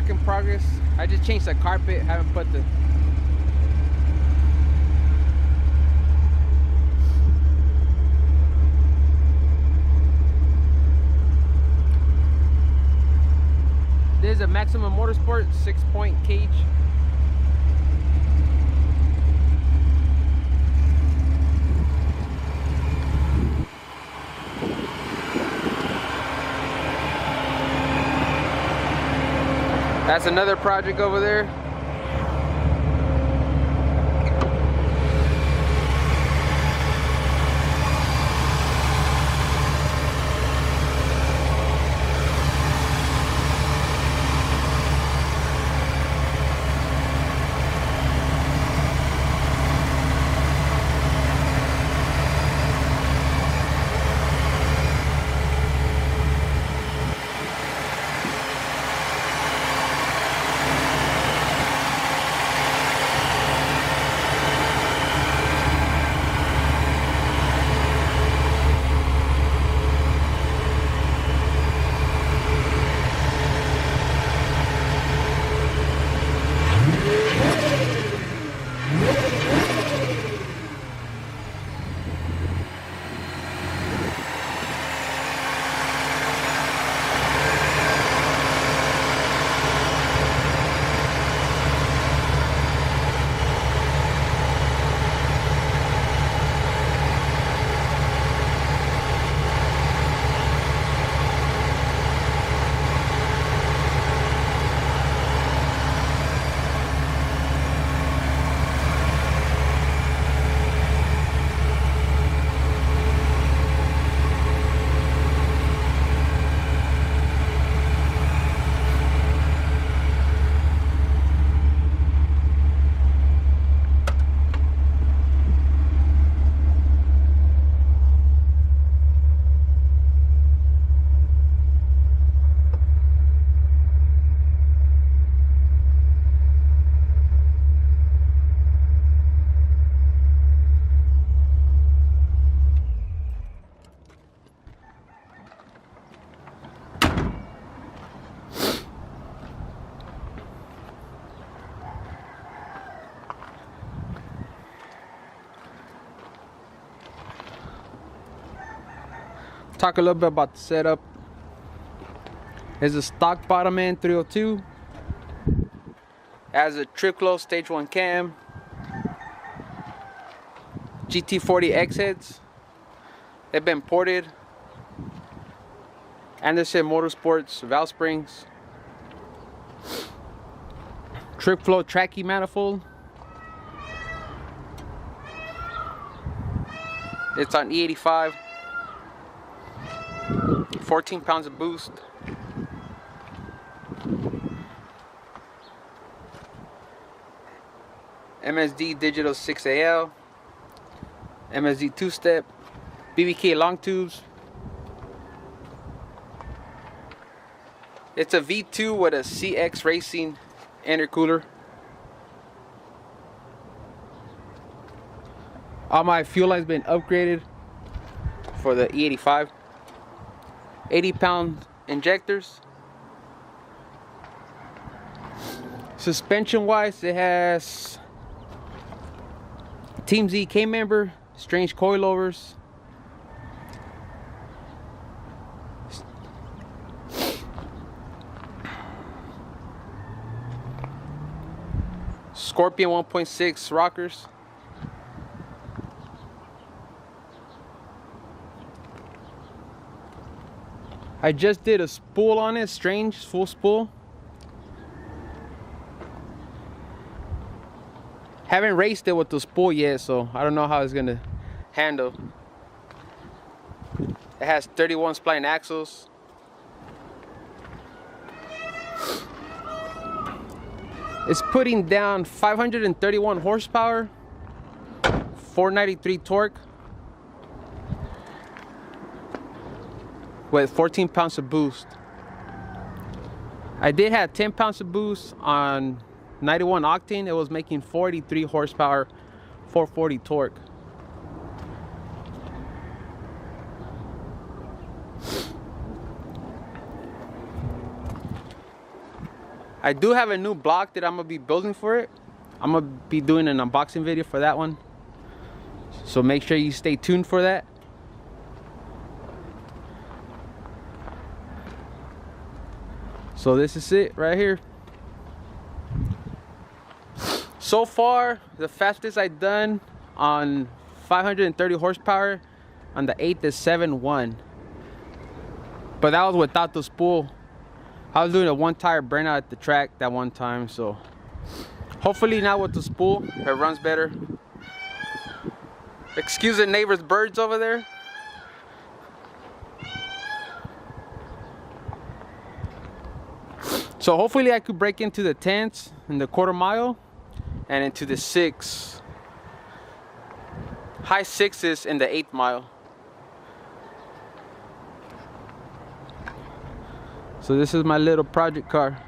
work in progress. I just changed the carpet, haven't put the... This is a Maximum Motorsport 6-point cage. That's another project over there. Talk a little bit about the setup. It's a stock bottom end 302. Has a trip close stage 1 cam. GT40 X heads. They've been ported. Anderson Motorsports valve springs. Trip flow track key manifold. It's on E85. 14 pounds of boost. MSD digital 6AL. MSD 2-step. BBK long tubes. It's a V2 with a CX Racing intercooler. All my fuel line's been upgraded for the E85. 80-pound injectors. Suspension wise, it has Team Z K member, strange coilovers. Scorpion 1.6 rockers. I just did a spool on it, strange full spool. Haven't raced it with the spool yet, so I don't know how it's gonna handle. It has 31 spline axles. It's putting down 531 horsepower, 493 torque, with 14 pounds of boost. I did have 10 pounds of boost on 91 octane. It was making 43 horsepower, 440 torque. I do have a new block that I'm gonna be building for it. I'm gonna be doing an unboxing video for that one, so make sure you stay tuned for that. So this is it right here. So far, the fastest I've done on 530 horsepower on the 8 is 7.1. But that was without the spool. I was doing a one tire burnout at the track that one time, so hopefully now with the spool it runs better. Excuse the neighbor's birds over there. So hopefully I could break into the 10s in the quarter mile and into the 6. High 6s in the 8th mile. So this is my little project car.